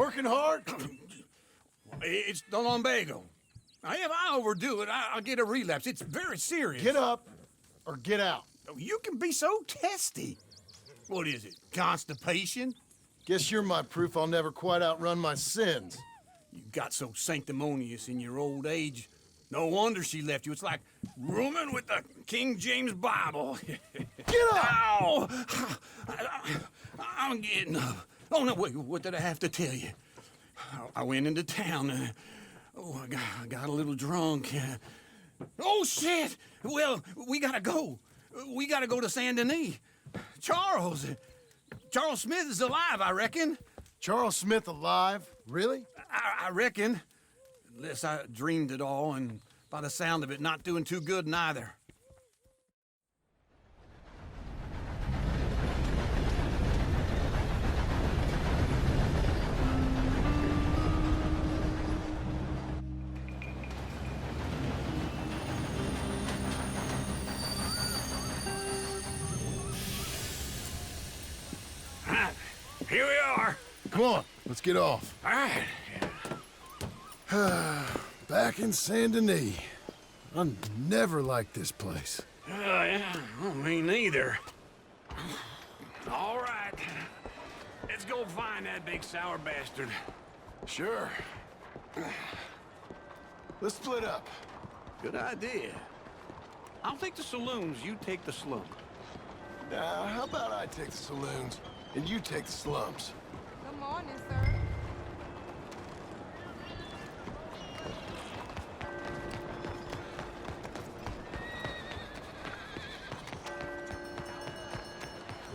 working hard? It's the lumbago. Now, if I overdo it, I'll get a relapse. It's very serious. Get up or get out. You can be so testy. What is it, constipation? Guess you're my proof I'll never quite outrun my sins. You got so sanctimonious in your old age. No wonder she left you. It's like rooming with the King James Bible. Get up! Ow! I'm getting up. Oh, no, wait, what did I have to tell you? I went into town. I got a little drunk. Oh, shit! Well, we gotta go. We gotta go to Saint Denis. Charles Smith is alive, I reckon. Charles Smith alive? Really? I reckon. Unless I dreamed it all, and by the sound of it, not doing too good neither. Here we are. Come on, let's get off. All right. Back in Saint Denis. I never liked this place. Yeah, well, me neither. All right. Let's go find that big sour bastard. Sure. Let's split up. Good idea. I'll take the saloons, you take the slum. Now, how about I take the saloons and you take the slums? Good morning, sir.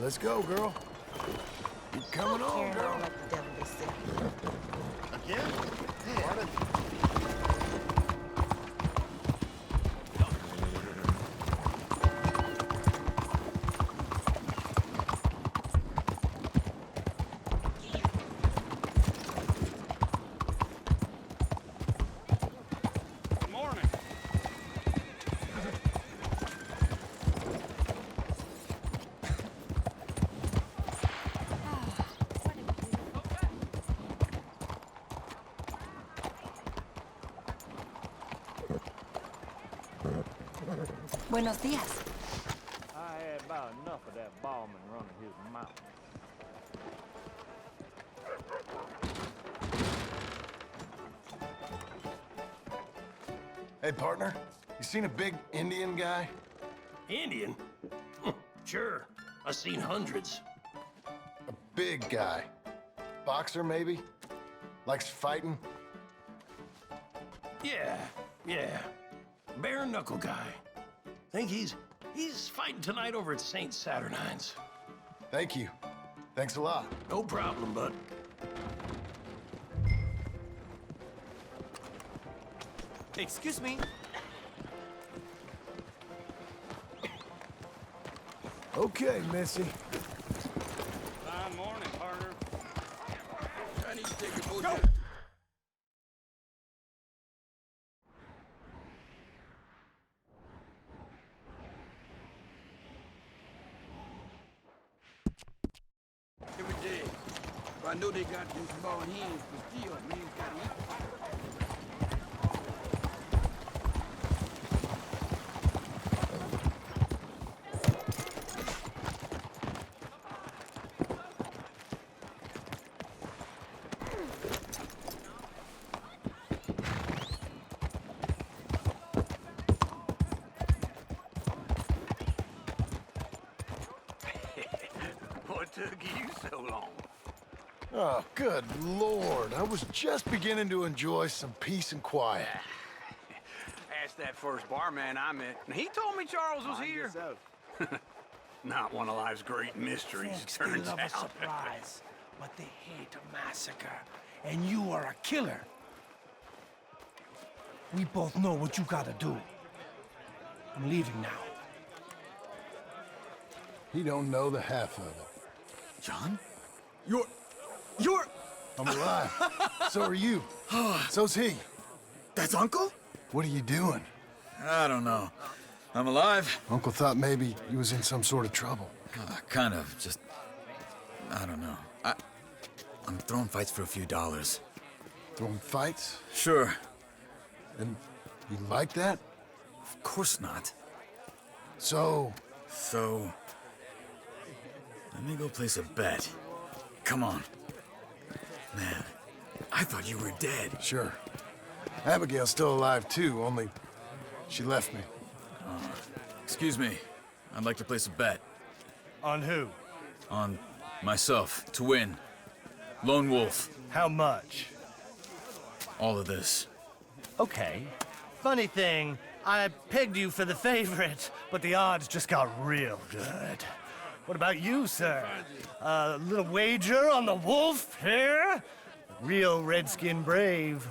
Let's go, girl. Keep coming on, girl. Like the devil they say. Again? Hey, Good morning. Buenos días. I had about enough of that ballman running his mouth. Hey, partner. You seen a big Indian guy? Indian? Sure. I've seen hundreds. A big guy. Boxer, maybe? Likes fighting? Yeah. Bare knuckle guy. Think he's fighting tonight over at St. Saturnine's. Thank you. Thanks a lot. No problem, bud. Excuse me. Okay, Missy. Fine morning, partner. I need to take your boat. Go! Every day. But I know they got them small hands for steel. Man's gotta eat. What took you so long? Oh, good Lord. I was just beginning to enjoy some peace and quiet. Asked that first barman I met, and he told me Charles was here. Not one of life's great mysteries, Folks, they turns love a out. surprise, but they hate a massacre. And you are a killer. We both know what you gotta do. I'm leaving now. He don't know the half of it. John? You're... I'm alive. So are you. So's he. That's Uncle? What are you doing? I don't know. I'm alive. Uncle thought maybe he was in some sort of trouble. Kind of, just... I don't know. I'm throwing fights for a few dollars. Throwing fights? Sure. And you like that? Of course not. So, So... let me go place a bet. Come on. Man, I thought you were dead. sure. Abigail's still alive too, only she left me. Excuse me. I'd like to place a bet. On who? On myself, to win. Lone Wolf. How much? All of this. Okay. Funny thing, I pegged you for the favorite, but the odds just got real good. What about you, sir? A little wager on the wolf here? Real redskin brave.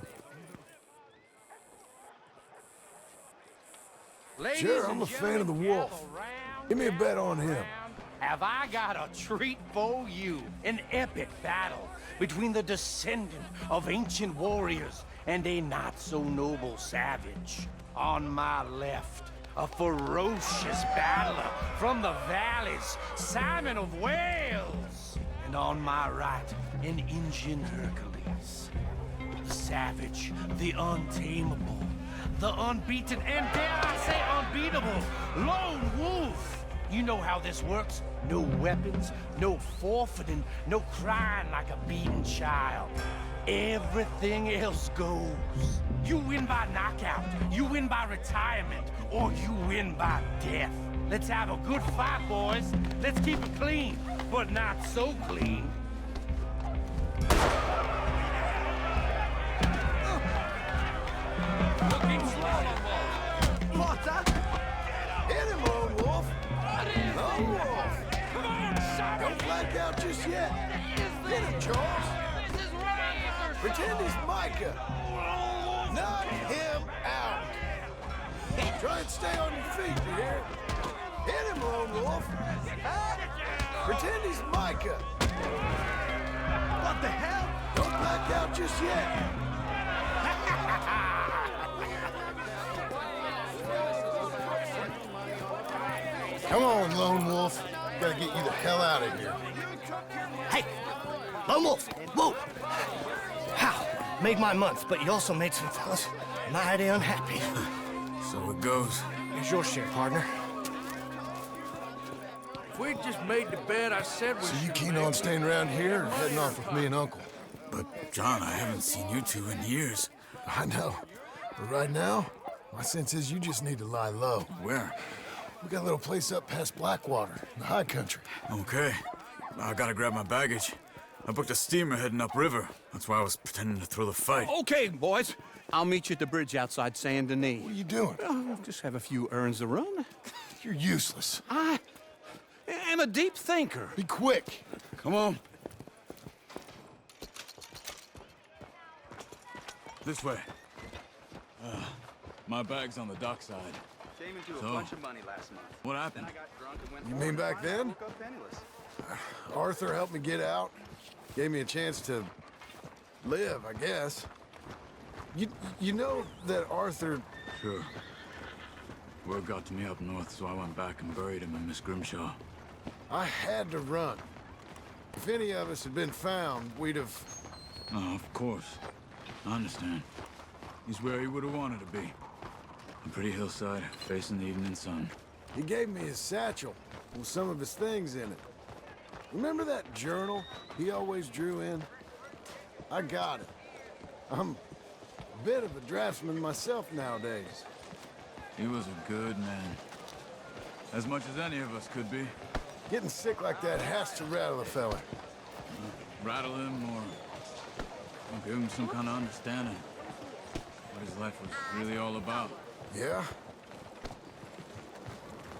Sure, I'm a fan of the wolf. Give me a bet on him. Have I got a treat for you? An epic battle between the descendant of ancient warriors and a not-so-noble savage. On my left, a ferocious battler from the valleys, Simon of Wales. And on my right, an Indian Hercules. The savage, the untamable, the unbeaten, and dare I say unbeatable, Lone Wolf. You know how this works. No weapons, no forfeiting, no crying like a beaten child. Everything else goes. You win by knockout, you win by retirement, or you win by death. Let's have a good fight, boys. Let's keep it clean, but not so clean. Looking slow, Potter. Hit him, Lone Wolf! Lone Wolf! Come on, son. Don't black out just yet. Hit him, Charles! Pretend he's Micah! Knock him out! Try and stay on your feet, you hear? Hit him, Lone Wolf! Pretend he's Micah! What the hell? Don't black out just yet! Come on, Lone Wolf. Gotta get you the hell out of here. Hey, Lone Wolf, whoa! How? Made my month, but you also made some fellas mighty unhappy. So it goes. Here's your share, partner. If we'd just made the bet I said we So you keen on staying around here or heading off with me and Uncle? But, John, I haven't seen you two in years. I know. But right now, my sense is you just need to lie low. Where? We got a little place up past Blackwater, in the high country. Okay. I gotta grab my baggage. I booked a steamer heading upriver. That's why I was pretending to throw the fight. Okay, boys. I'll meet you at the bridge outside Saint Denis. What are you doing? Just have a few errands to run. You're useless. I am a deep thinker. Be quick. Come on. This way. My bag's on the dockside. Came into a So, bunch of money last month. What happened? Then I got drunk and went You home. mean back then? Woke up penniless. Arthur helped me get out. Gave me a chance to live, I guess. You know that Arthur... Sure. Word got to me up north, so I went back and buried him in Miss Grimshaw. I had to run. If any of us had been found, we'd have... Oh, of course. I understand. He's where he would have wanted to be. A pretty hillside, facing the evening sun. He gave me his satchel with some of his things in it. Remember that journal he always drew in? I got it. I'm a bit of a draftsman myself nowadays. He was a good man. As much as any of us could be. Getting sick like that has to rattle a fella. Rattle him or give him some kind of understanding. What his life was really all about. Yeah?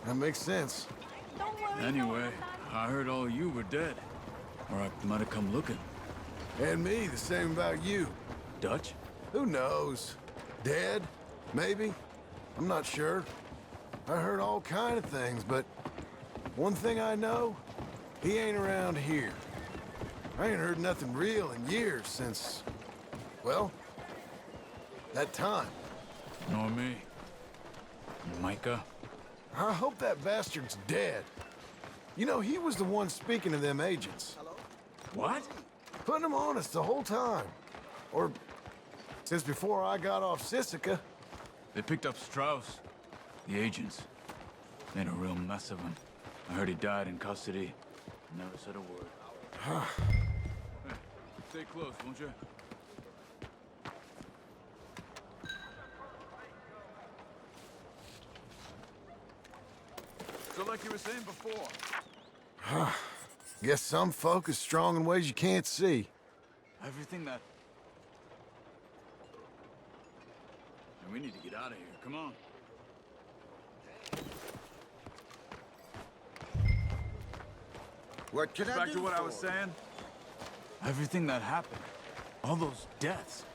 That makes sense. Anyway, I heard all you were dead. Or I might have come looking. And me, the same about you. Dutch? Who knows? Dead? Maybe? I'm not sure. I heard all kind of things, but one thing I know, he ain't around here. I ain't heard nothing real in years since, well, that time. Nor me. Micah? I hope that bastard's dead. You know, he was the one speaking to them agents. What? Putting them on us the whole time. Or since before I got off Sisika. They picked up Strauss. The agents. Made a real mess of him. I heard he died in custody. Never said a word. Hey, stay close, won't you? So like you were saying before. Guess some folk is strong in ways you can't see. Everything that... We need to get out of here. Come on. What can I Back do to what I for was you? saying. Everything that happened. All those deaths.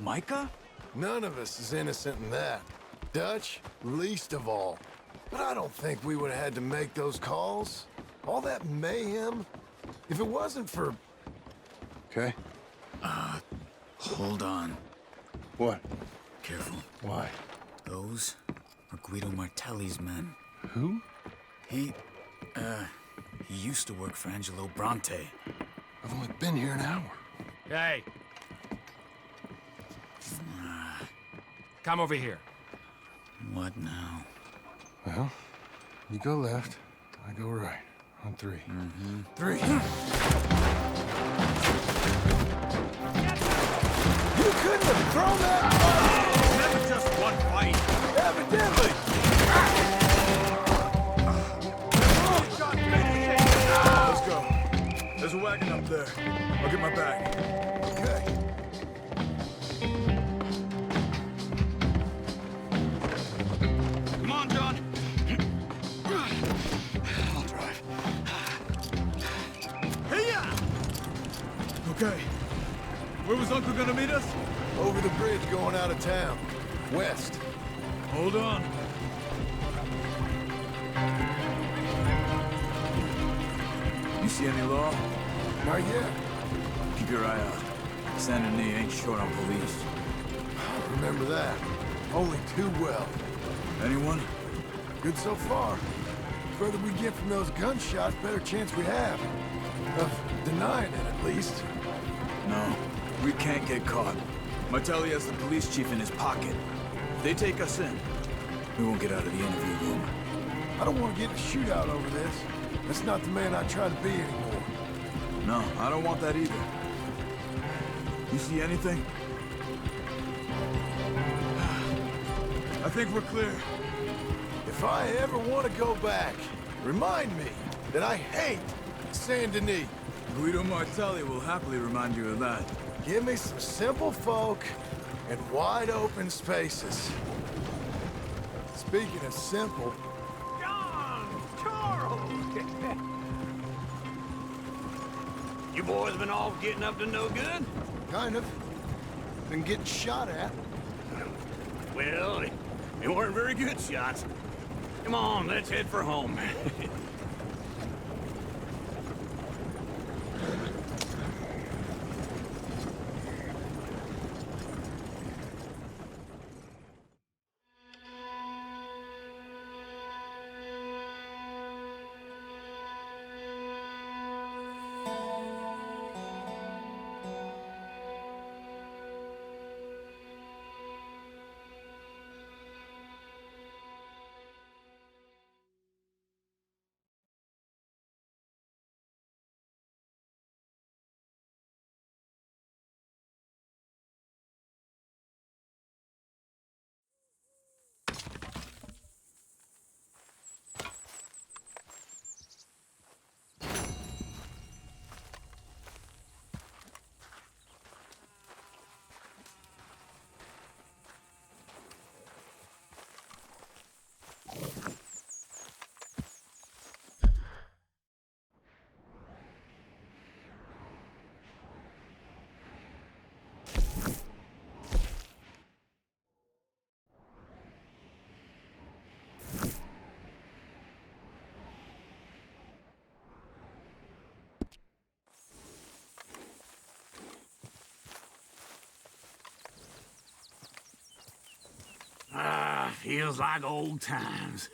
Micah? None of us is innocent in that. Dutch, least of all. But I don't think we would have had to make those calls. All that mayhem. If it wasn't for... Okay. Hold on. What? Careful. Why? Those are Guido Martelli's men. Who? He used to work for Angelo Bronte. I've only been here an hour. Hey! Come over here. What now? Well, you go left, I go right. On three. Three. You couldn't have thrown that... Never just one fight. Evidently! Let's go. There's a wagon up there. I'll get my bag. Okay. Come on, John. I'll drive. Hey-ya! Okay. Where was Uncle gonna meet us? Over the bridge going out of town. West. Hold on. You see any law? Not yet. Keep your eye out. Saint Denis ain't short on police. Remember that. Only too well. Anyone? Good so far. Further we get from those gunshots, better chance we have. Of denying it, at least. No. We can't get caught. Martelli has the police chief in his pocket. If they take us in, we won't get out of the interview room. I don't want to get in a shootout over this. That's not the man I try to be anymore. No, I don't want that either. You see anything? I think we're clear. If I ever want to go back, remind me that I hate Saint Denis. Guido Martelli will happily remind you of that. Give me some simple folk and wide open spaces. Speaking of simple, John! Charles! You boys been off getting up to no good? kind of. Been getting shot at. Well, they weren't very good shots. Come on, let's head for home. Feels like old times.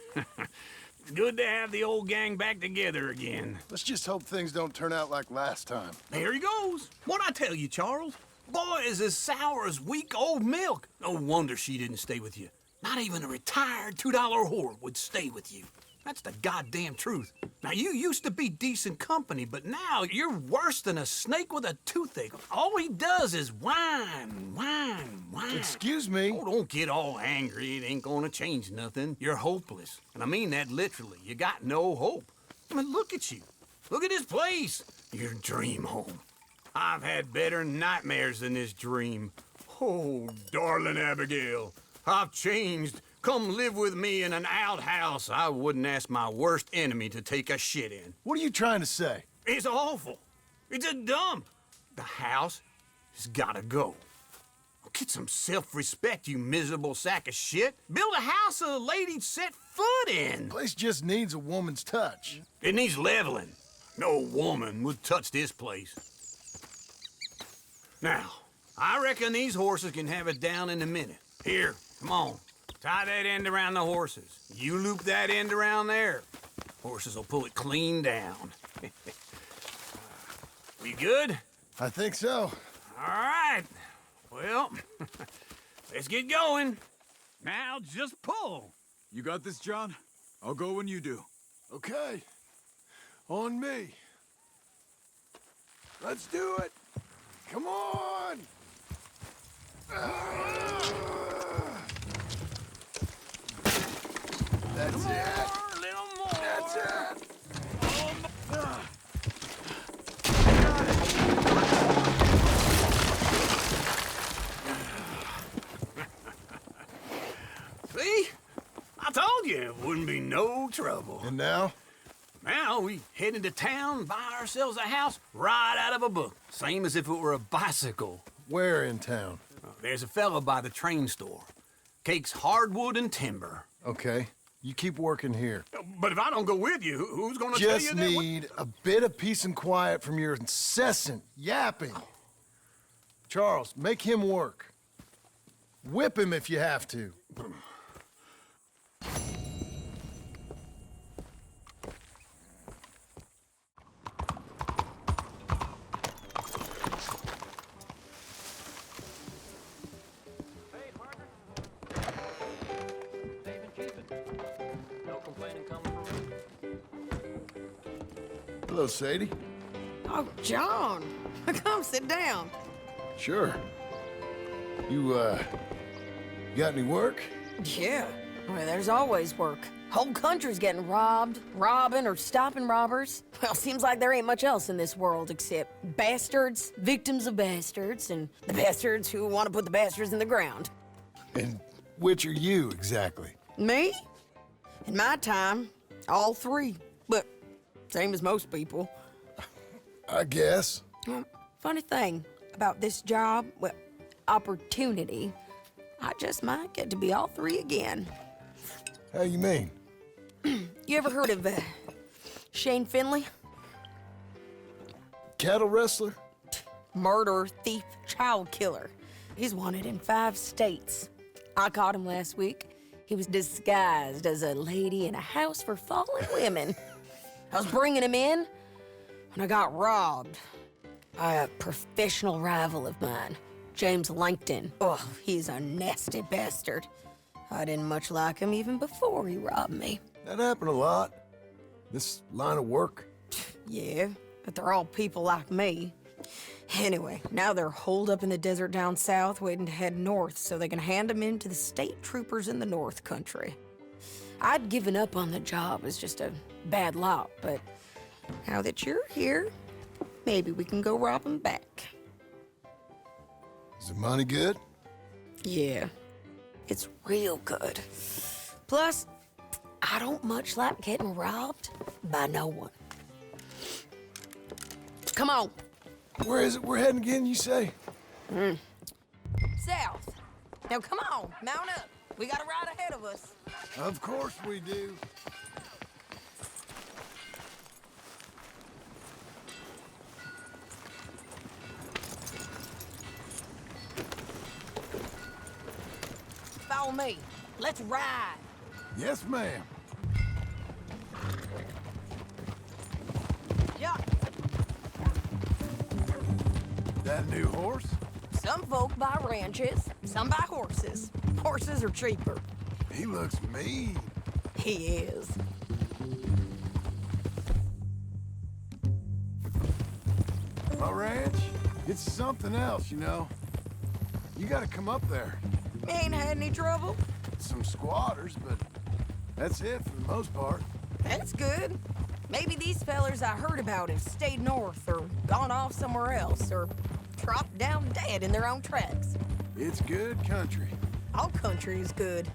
Good to have the old gang back together again. Let's just hope things don't turn out like last time. There he goes. What'd I tell you, Charles? Boy is as sour as weak old milk. No wonder she didn't stay with you. Not even a retired $2 whore would stay with you. That's the goddamn truth. Now, you used to be decent company, but now you're worse than a snake with a toothache. All he does is whine, whine, whine. Excuse me? Oh, don't get all angry. It ain't gonna change nothing. You're hopeless. And I mean that literally. You got no hope. I mean, look at you. Look at this place. Your dream home. I've had better nightmares than this dream. Oh, darling Abigail, I've changed. Come live with me in an outhouse I wouldn't ask my worst enemy to take a shit in. What are you trying to say? It's awful. It's a dump. The house has gotta go. Get some self-respect, you miserable sack of shit. Build a house a lady'd set foot in. Place just needs a woman's touch. It needs leveling. No woman would touch this place. Now, I reckon these horses can have it down in a minute. Here, come on. Tie that end around the horses. You loop that end around there. Horses will pull it clean down. We good? I think so. All right. Well, let's get going. Now just pull. You got this, John? I'll go when you do. Okay. On me. Let's do it. Come on! That's it. A little more. That's it. See? I told you it wouldn't be no trouble. And now? Now we head into town, buy ourselves a house right out of a book. Same as if it were a bicycle. Where in town? There's a fella by the train store. Cakes hardwood and timber. Okay. You keep working here. But if I don't go with you, who's gonna tell you Just that? need a bit of peace and quiet from your incessant yapping. Charles, make him work. Whip him if you have to. Hello, Sadie. Oh, John. Come sit down. Sure. You got any work? Yeah. Well, there's always work. Whole country's getting robbed, robbing, or stopping robbers. Well, seems like there ain't much else in this world except bastards, victims of bastards, and the bastards who want to put the bastards in the ground. And which are you, exactly? Me? In my time, all three. But same as most people. I guess. Well, funny thing about this job, well, opportunity, I just might get to be all three again. How you mean? You ever heard of Shane Finley? Cattle wrestler? Murderer, thief, child killer. He's wanted in 5 states. I caught him last week. He was disguised as a lady in a house for fallen women. I was bringing him in when I got robbed by a professional rival of mine, James Langton. Oh, he's a nasty bastard. I didn't much like him even before he robbed me. That happened a lot. This line of work. Yeah, but they're all people like me. Anyway, now they're holed up in the desert down south waiting to head north so they can hand them in to the state troopers in the north country. I'd given up on the job as just a bad lot, but now that you're here, maybe we can go rob them back. Is the money good? Yeah, it's real good. Plus, I don't much like getting robbed by no one. Come on. Where is it we're heading again, you say? South. Now come on, mount up. We got a ride ahead of us. Of course we do. Follow me. Let's ride. Yes, ma'am. Yeah, That new horse? some folk buy ranches, some buy horses. Horses are cheaper. He looks mean. He is. My ranch, it's something else, you know. You gotta come up there. Ain't had any trouble? Some squatters, but that's it for the most part. That's good. Maybe these fellers I heard about have stayed north or gone off somewhere else or dropped down dead in their own tracks. It's good country. All country is good.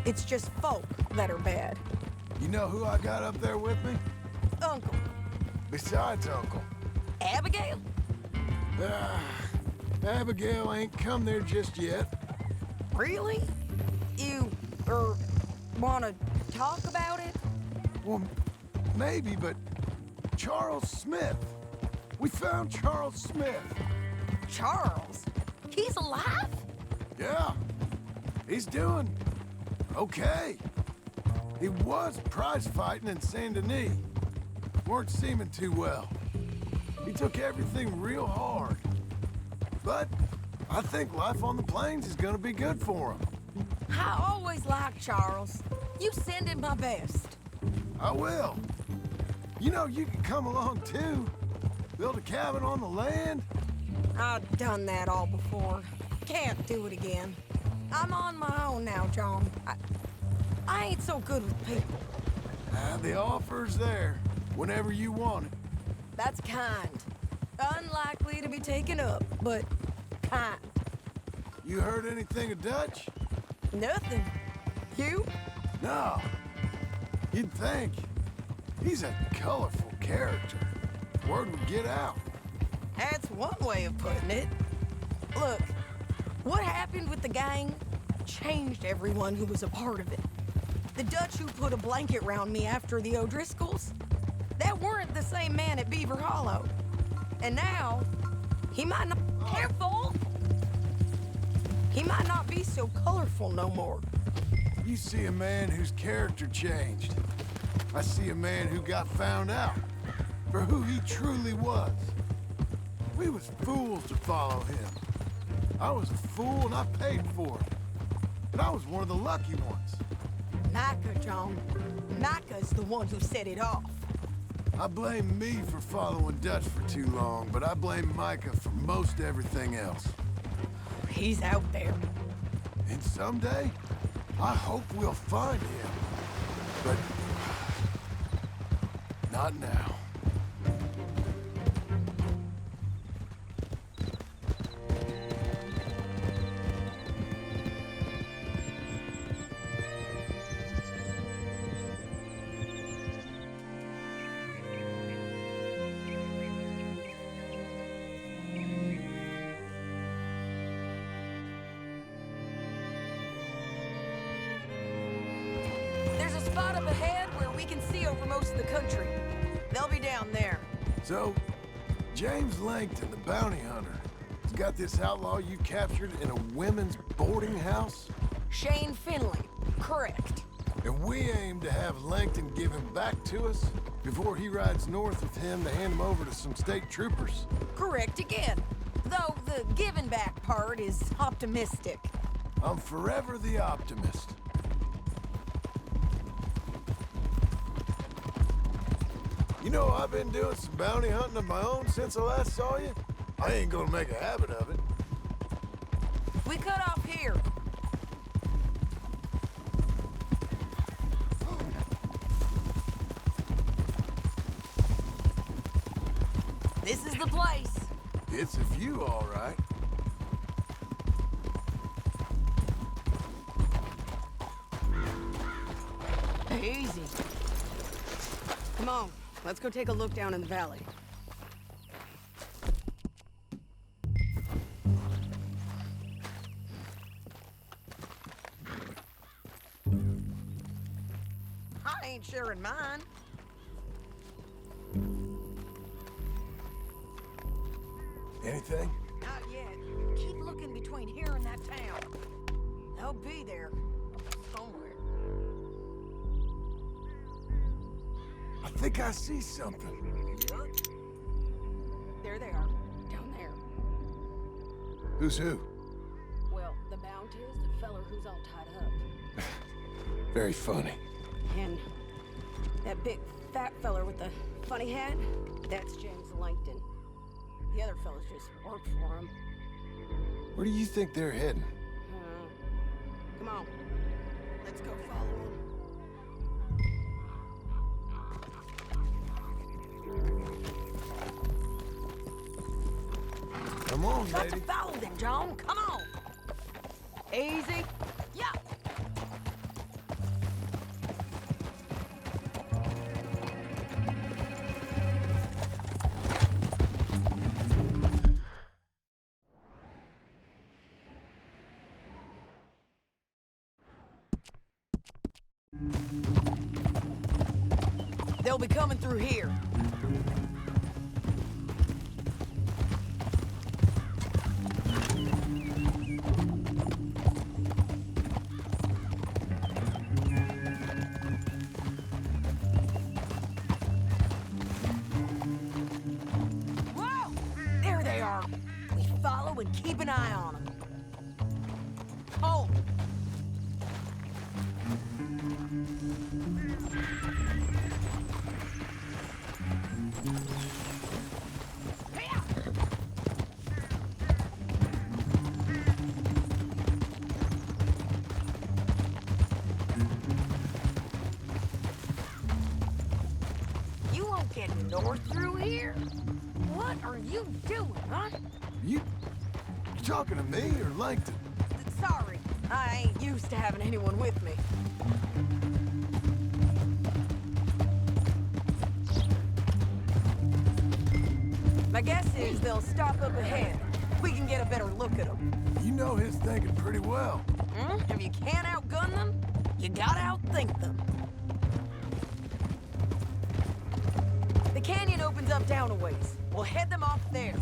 It's just folk that are bad. You know who I got up there with me? Uncle, Besides Uncle. Abigail? Abigail ain't come there just yet. Really? You, wanna talk about it? Well, maybe, but Charles Smith. We found Charles Smith. Charles? He's alive? Yeah, he's doing okay. He was prize fighting in Saint Denis. Weren't seeming too well. He took everything real hard. But I think life on the plains is gonna be good for him. I always liked Charles. You send him my best. I will. You know, you can come along too. Build a cabin on the land. I've done that all before. Can't do it again. I'm on my own now, John. I ain't so good with people. The offer's there whenever you want it. That's kind. Unlikely to be taken up, but kind. You heard anything of Dutch? Nothing. You? No. You'd think. He's a colorful character. Word would get out. That's one way of putting it. Look, what happened with the gang changed everyone who was a part of it. The Dutch who put a blanket round me after the O'Driscolls, that weren't the same man at Beaver Hollow. And now, he might not... Careful! He might not be so colorful no more. You see a man whose character changed. I see a man who got found out for who he truly was. We was fools to follow him. I was a fool and I paid for it. But I was one of the lucky ones. Micah, John. Micah's the one who set it off. I blame me for following Dutch for too long, but I blame Micah for most everything else. He's out there. And someday, I hope we'll find him. But not now. There's a spot up ahead where we can see over most of the country. They'll be down there. So, James Langton, the bounty hunter, has got this outlaw you captured in a women's boarding house? Shane Finley. Correct. And we aim to have Langton give him back to us before he rides north with him to hand him over to some state troopers. Correct again. Though the giving back part is optimistic. I'm forever the optimist. You know, I've been doing some bounty hunting of my own since I last saw you. I ain't gonna make a habit of it. We cut off here. This is the place. It's a view, all right. Easy. Come on, let's go take a look down in the valley. I ain't sharing mine. Anything? Not yet. Keep looking between here and that town. They'll be there somewhere. I think I see something. There they are, down there. Who's who? Well, the Mount is the feller who's all tied up. Very funny. And that big fat feller with the funny hat, that's James Langton. The other fellas just work for him. Where do you think they're heading? Come on, let's go follow him. Come on, Got to lady. follow them, John. Come on. Easy. Yeah. They'll be coming through here. Whoa! There they are. We follow and keep an eye on them. Oh! You won't get north through here? What are you doing, huh? You talking to me or Langton? Sorry, I ain't used to having anyone with me. My guess is they'll stop up ahead. We can get a better look at them. You know his thinking pretty well. If you can't outgun them, you gotta outthink them. The canyon opens up down a ways. We'll head them off there.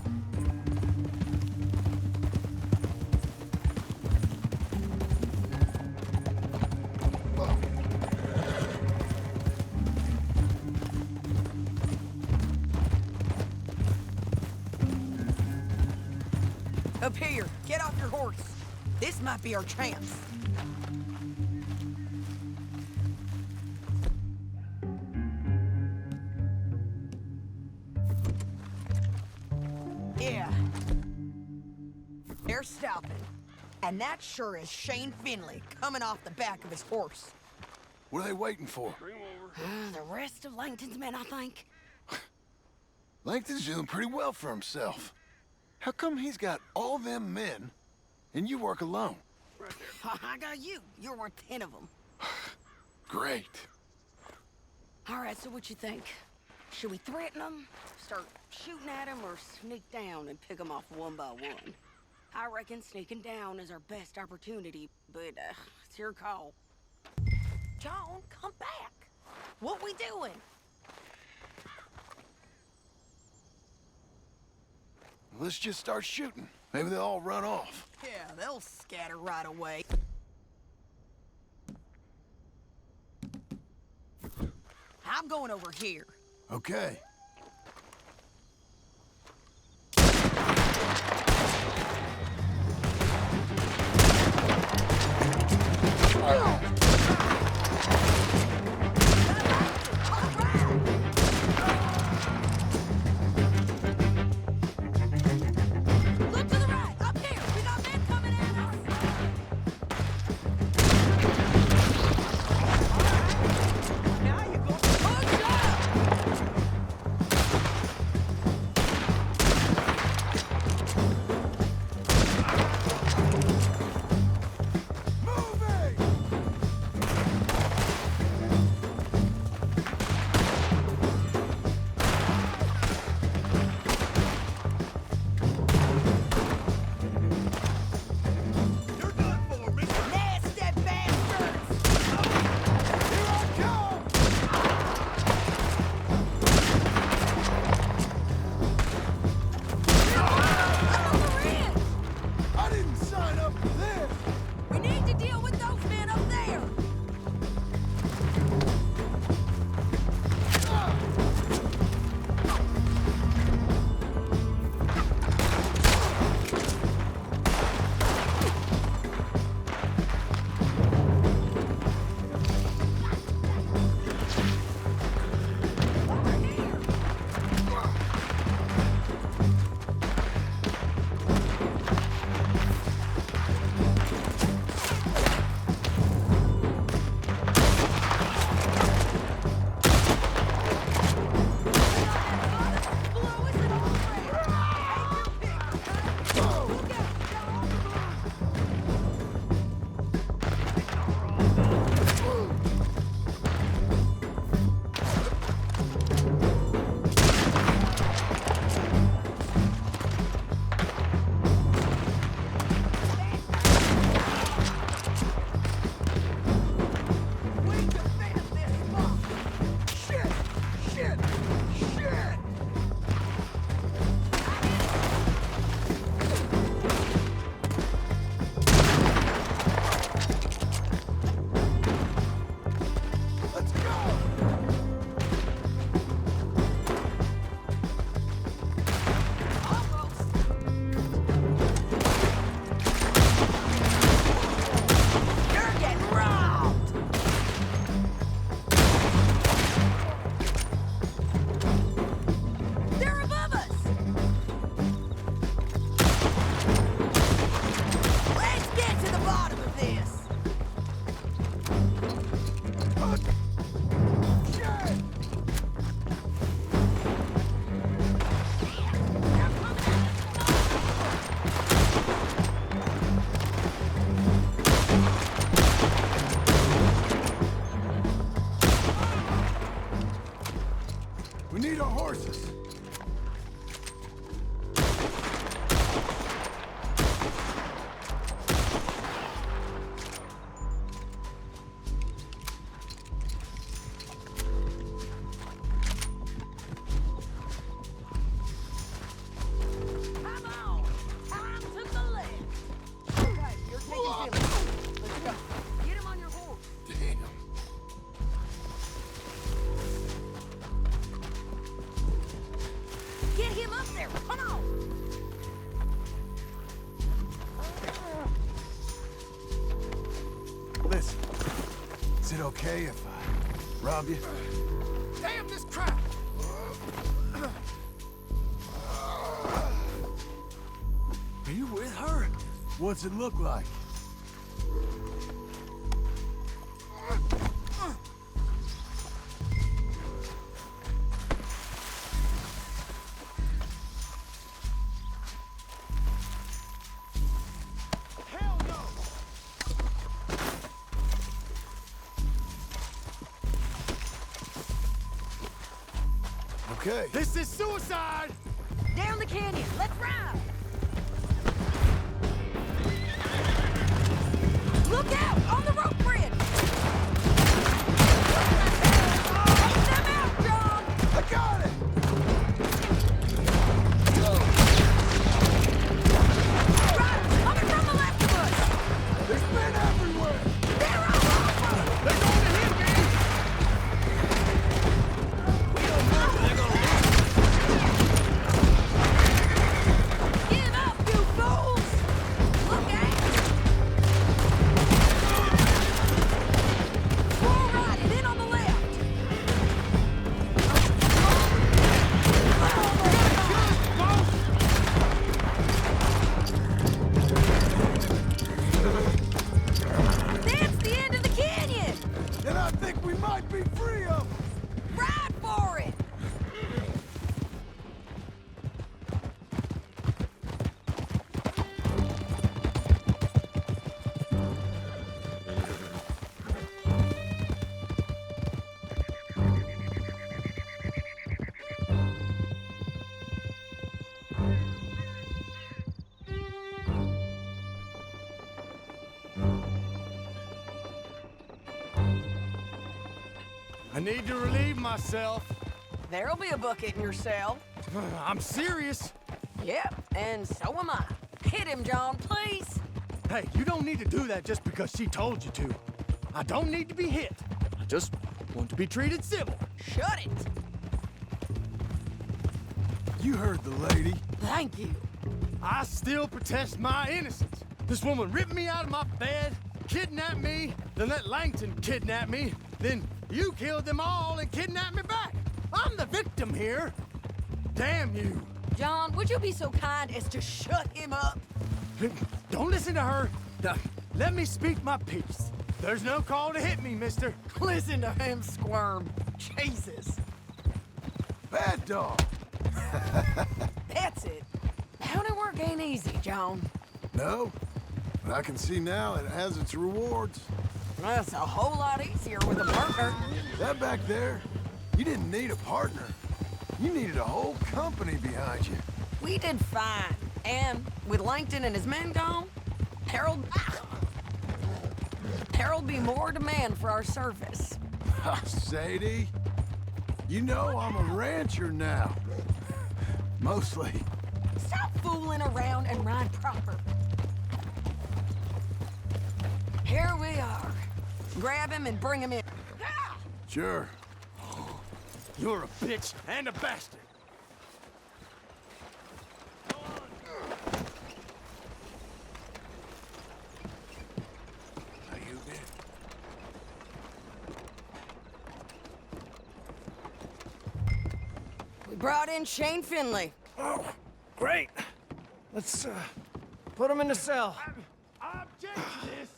Up here, get off your horse. This might be our chance. Yeah. They're stopping. And that sure is Shane Finley coming off the back of his horse. What are they waiting for? The rest of Langton's men, I think. Langton's doing pretty well for himself. How come he's got all them men, and you work alone? I got you. You're worth 10 of them. Great. All right, so what you think? Should we threaten them, start shooting at them, or sneak down and pick them off one by one? I reckon sneaking down is our best opportunity, but it's your call. John, come back. What we doing? Let's just start shooting. Maybe they'll all run off. Yeah, they'll scatter right away. I'm going over here. Okay. Look to the right, up here. We got men coming at us. Now you go. Push up. need our horses. Come on! Time to the left! Okay, you're taking Billy. Let's go. Get him on your horse. Damn. Get him up there! Come on! Listen, is it okay if I rob you? Damn this crap! Are you with her? What's it look like? Hell no! Okay. This is suicide! Down the canyon! Let's ride! Look out! On the rope bridge! Take them out, John! I got it! Riders coming from the left of us! There's men everywhere! They're all over! They're going to hit me! Give up, you fools! Look out! Full right and in on the left! That's the end of the canyon! And I think we might be free of them! Ride for it! I need to relieve myself. There'll be a bucket in your cell. I'm serious. Yep, and so am I. Hit him, John, please. Hey, you don't need to do that just because she told you to. I don't need to be hit. I just want to be treated civil. Shut it. You heard the lady. Thank you. I still protest my innocence. This woman ripped me out of my bed, kidnapped me, then let Langton kidnap me, then you killed them all and kidnapped me back. I'm the victim here. Damn you. John, would you be so kind as to shut him up? Don't listen to her. Now, let me speak my piece. There's no call to hit me, mister. Listen to him squirm. Jesus. Bad dog. That's it. County work ain't easy, John. No, but I can see now it has its rewards. That's a whole lot easier with a partner. That back there, you didn't need a partner. You needed a whole company behind you. We did fine. And with Langton and his men gone, Harold be more demand for our service. Sadie, you know I'm a rancher now. Mostly. Stop fooling around and ride proper. Here we are. Grab him and bring him in. Sure. You're a bitch and a bastard. How you been? We brought in Shane Finley. Oh, great. Let's, put him in the cell. I object to this.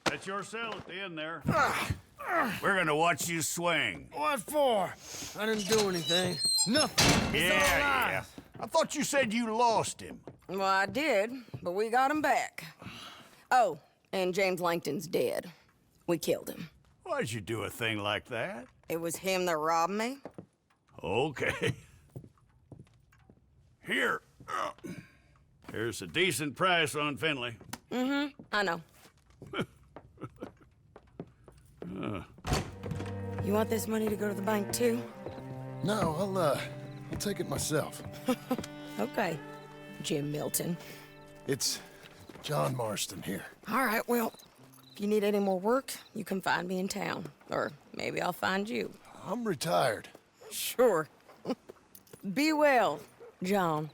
That's your cell at the end there. We're gonna watch you swing. What for? I didn't do anything. Nothing. It's all Yeah. lies. I thought you said you lost him. Well, I did, but we got him back. Oh, and James Langton's dead. We killed him. Why'd you do a thing like that? It was him that robbed me. Okay. Here. Here's a decent price on Finley. I know. You want this money to go to the bank, too? No, I'll take it myself. Okay, Jim Milton. It's John Marston here. All right, well, if you need any more work, you can find me in town. Or maybe I'll find you. I'm retired. Sure. Be well, John.